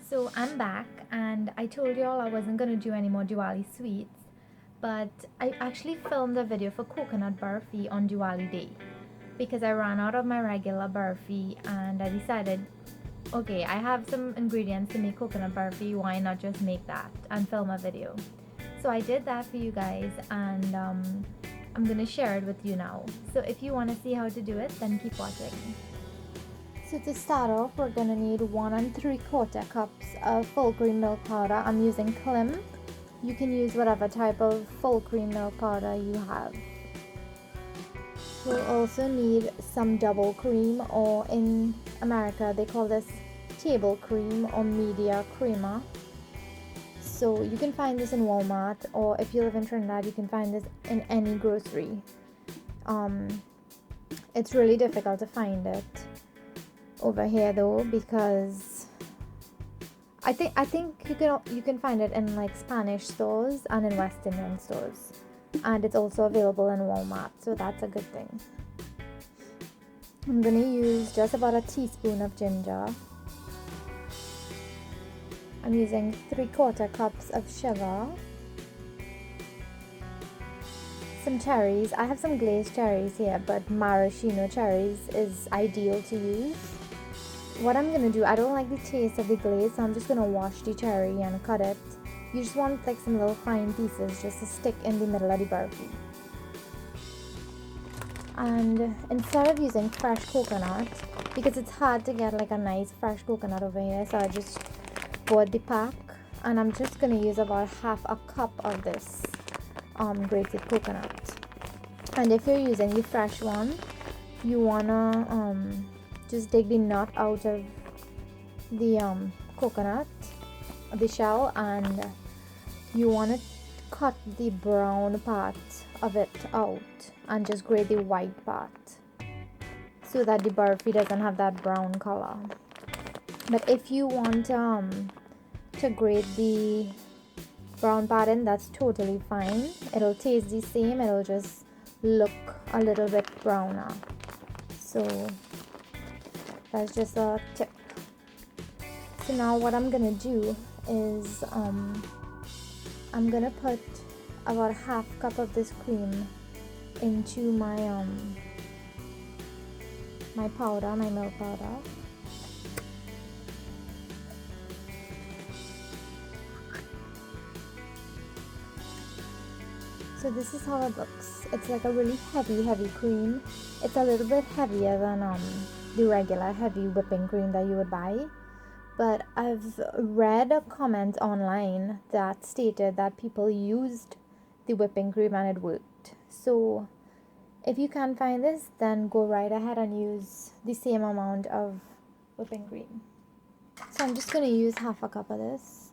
So I'm back, and I told y'all I wasn't gonna do any more Diwali sweets, but I actually filmed a video for coconut barfi on Diwali day because I ran out of my regular barfi and I decided, okay, I have some ingredients to make coconut barfi, why not just make that and film a video? So I did that for you guys, and I'm gonna share it with you now. So if you wanna see how to do it, then keep watching. So to start off, we're gonna need 1 3/4 cups of full cream milk powder. I'm using Klim. You can use whatever type of full cream milk powder you have. We'll also need some double cream, or in America they call this table cream or media crema. So you can find this in Walmart, or if you live in Trinidad, you can find this in any grocery. It's really difficult to find it over here though, because I think you can find it in like Spanish stores and in West Indian stores, and it's also available in Walmart, so that's a good thing. I'm gonna use just about a teaspoon of ginger. I'm using 3/4 cups of sugar, some cherries. I have some glazed cherries here, but maraschino cherries is ideal to use. What I'm gonna do, I don't like the taste of the glaze, so I'm just gonna wash the cherry and cut it. You just want like some little fine pieces just to stick in the middle of the barfi. And instead of using fresh coconut, because it's hard to get like a nice fresh coconut over here, so I just bought the pack, and I'm just gonna use about half a cup of this grated coconut. And if you're using the fresh one, you wanna just dig the nut out of the coconut, the shell, and you want to cut the brown part of it out and just grate the white part so that the barfi doesn't have that brown color. But if you want to grate the brown part in, that's totally fine. It'll taste the same, it'll just look a little bit browner. So that's just a tip. So now what I'm gonna do is I'm gonna put about half cup of this cream into my my powder, my milk powder. So this is how it looks. It's like a really heavy cream. It's a little bit heavier than the regular heavy whipping cream that you would buy, but I've read a comment online that stated that people used the whipping cream and it worked. So if you can't find this, then go right ahead and use the same amount of whipping cream. So I'm just going to use half a cup of this.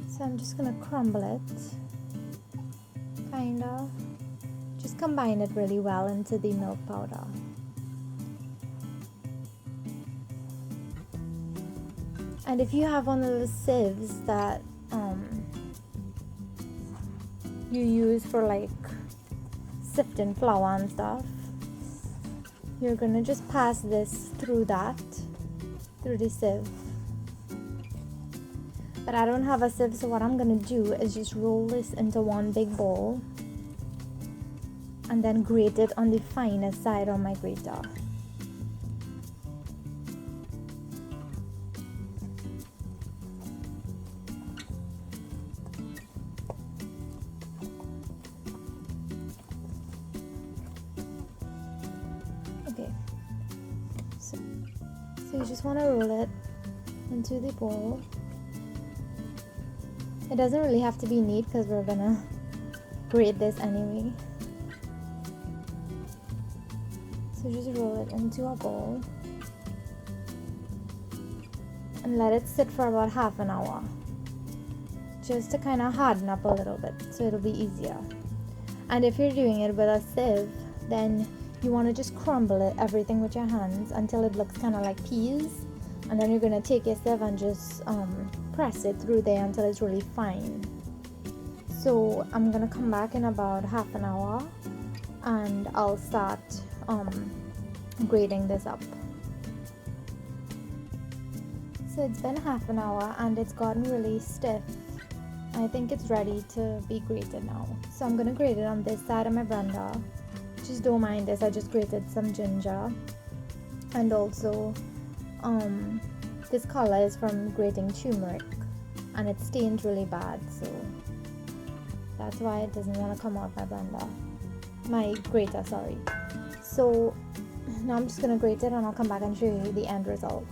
So I'm just gonna crumble it, kind of. Just combine it really well into the milk powder. And if you have one of those sieves that you use for like sifting flour and stuff, you're gonna just pass this through the sieve. But I don't have a sieve, so what I'm gonna do is just roll this into one big bowl and then grate it on the finest side on my grater. Okay, so you just want to roll it into the bowl. It doesn't really have to be neat because we're gonna grate this anyway. So just roll it into a bowl and let it sit for about half an hour, just to kind of harden up a little bit so it'll be easier. And if you're doing it with a sieve, then you want to just crumble it everything with your hands until it looks kind of like peas, And then you're going to take your sieve and just press it through there until it's really fine. So I'm going to come back in about half an hour and I'll start grating this up. So it's been half an hour and it's gotten really stiff. I think it's ready to be grated now. So I'm going to grate it on this side of my blender. Just don't mind this, I just grated some ginger. And also this color is from grating turmeric and it stains really bad, so that's why it doesn't want to come out my blender, my grater, sorry. So now I'm just going to grate it and I'll come back and show you the end result.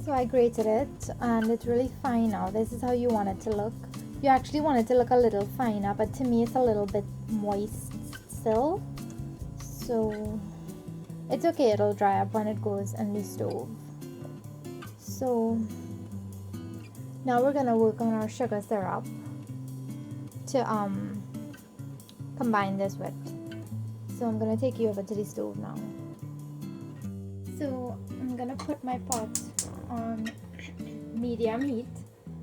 So I grated it and it's really fine now. This is how you want it to look. You actually want it to look a little finer, but to me it's a little bit moist still. So it's okay, it'll dry up when it goes in the stove. So now we're gonna work on our sugar syrup to combine this with. So I'm gonna take you over to the stove now. So I'm gonna put my pot on medium heat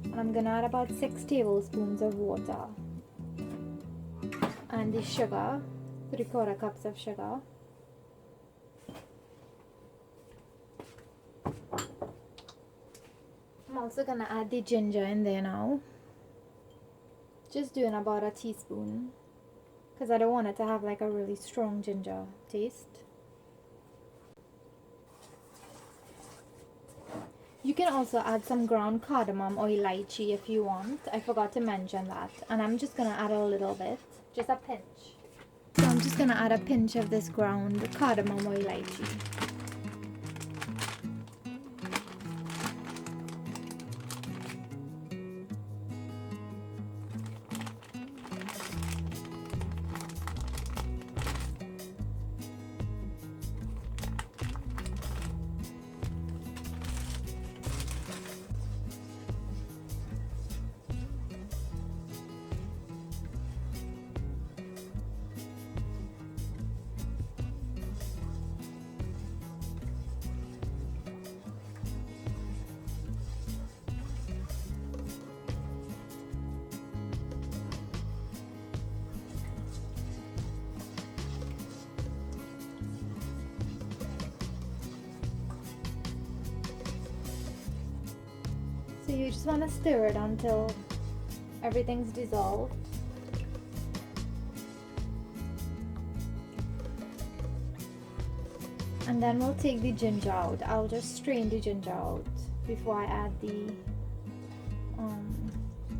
and I'm gonna add about 6 tablespoons of water and the sugar, 3/4 cups of sugar. I'm also gonna add the ginger in there now, just doing about a teaspoon because I don't want it to have like a really strong ginger taste. You can also add some ground cardamom or elychee if you want. I forgot to mention that. And I'm just going to add a little bit, just a pinch. So I'm just going to add a pinch of this ground cardamom or elychee. So you just want to stir it until everything's dissolved. And then we'll take the ginger out. I'll just strain the ginger out before I add the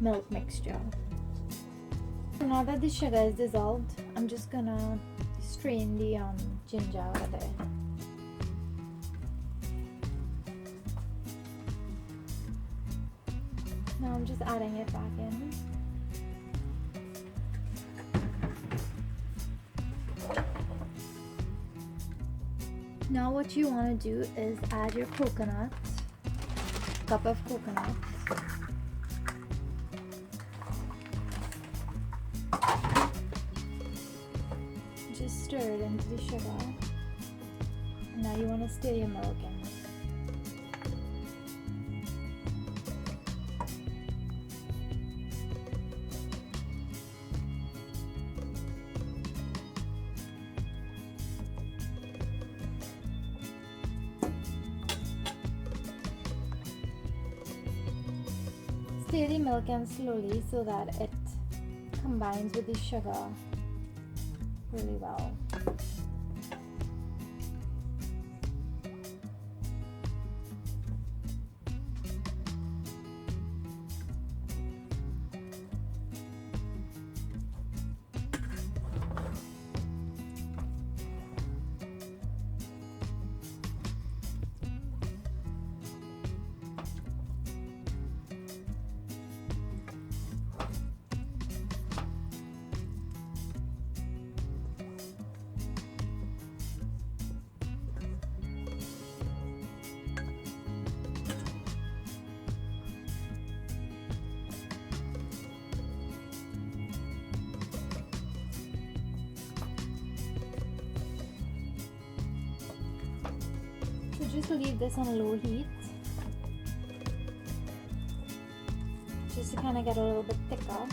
milk mixture. So now that the sugar is dissolved, I'm just gonna strain the ginger out of there. Now I'm just adding it back in. Now what you want to do is add your coconut, cup of coconut. Just stir it into the sugar. And now you want to stir your milk in. Stir the milk in slowly so that it combines with the sugar really well. just leave this on low heat just to kind of get a little bit thicker.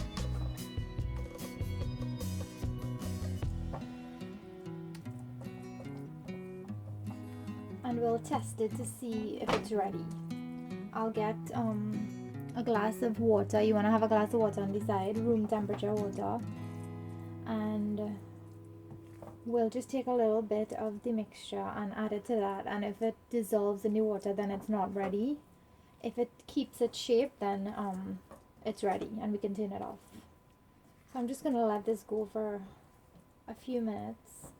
And we'll test it to see if it's ready. I'll get a glass of water. You want to have a glass of water on the side, room temperature water, and we'll just take a little bit of the mixture and add it to that, and if it dissolves in the water, then it's not ready. If it keeps its shape, then it's ready and we can turn it off. So I'm just gonna let this go for a few minutes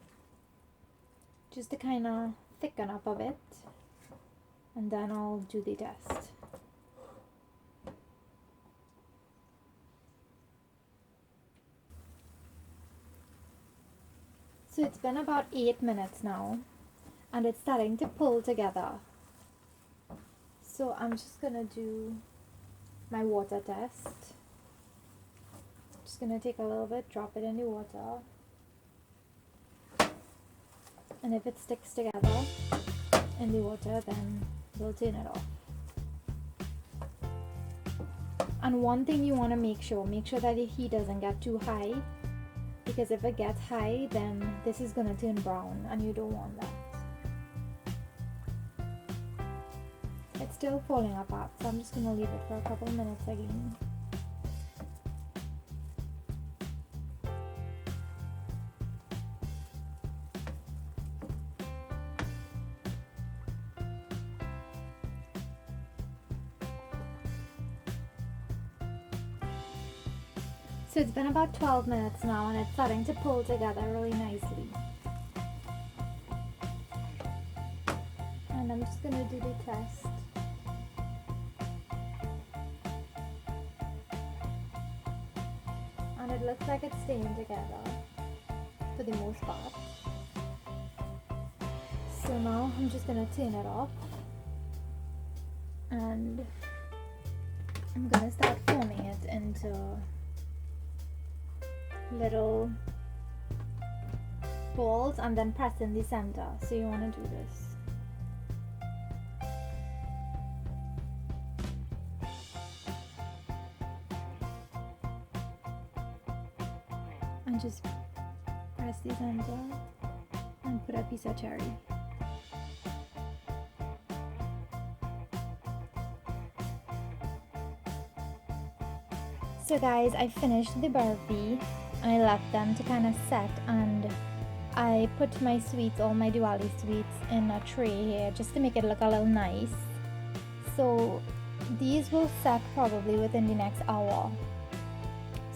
just to kind of thicken up a bit, and then I'll do the test. So it's been about 8 minutes now and it's starting to pull together. So I'm just gonna do my water test. Just gonna take a little bit, drop it in the water, and if it sticks together in the water, then we'll turn it off. And one thing you want to make sure that the heat doesn't get too high, because if it gets high, then this is gonna turn brown and you don't want that. It's still falling apart, so I'm just gonna leave it for a couple of minutes again. So it's been about 12 minutes now and it's starting to pull together really nicely. And I'm just going to do the test. And it looks like it's staying together for the most part. So now I'm just going to turn it off. And I'm going to start forming it into little balls and then press in the center. So you want to do this. And just press the center and put a piece of cherry. So guys, I finished the Barfi. I left them to kind of set, and I put my sweets, all my Diwali sweets, in a tray here just to make it look a little nice. So these will set probably within the next hour.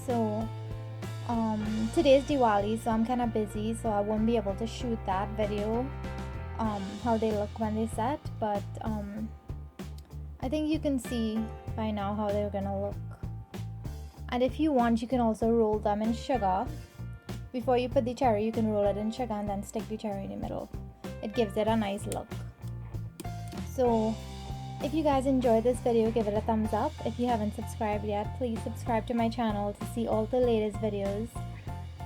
So today's Diwali, so I'm kind of busy, so I won't be able to shoot that video how they look when they set, but I think you can see by now how they're gonna look. And if you want, you can also roll them in sugar. Before you put the cherry, you can roll it in sugar and then stick the cherry in the middle. It gives it a nice look. So if you guys enjoyed this video, give it a thumbs up. If you haven't subscribed yet, please subscribe to my channel to see all the latest videos.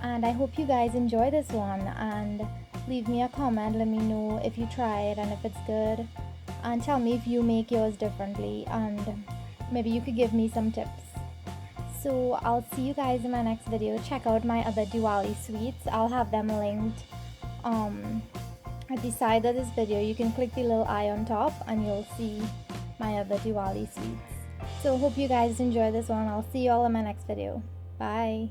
And I hope you guys enjoy this one, and leave me a comment. Let me know if you try it and if it's good, and tell me if you make yours differently, and maybe you could give me some tips. So I'll see you guys in my next video. Check out my other Diwali sweets. I'll have them linked at the side of this video. You can click the little eye on top and you'll see my other Diwali sweets. So hope you guys enjoy this one. I'll see you all in my next video. Bye.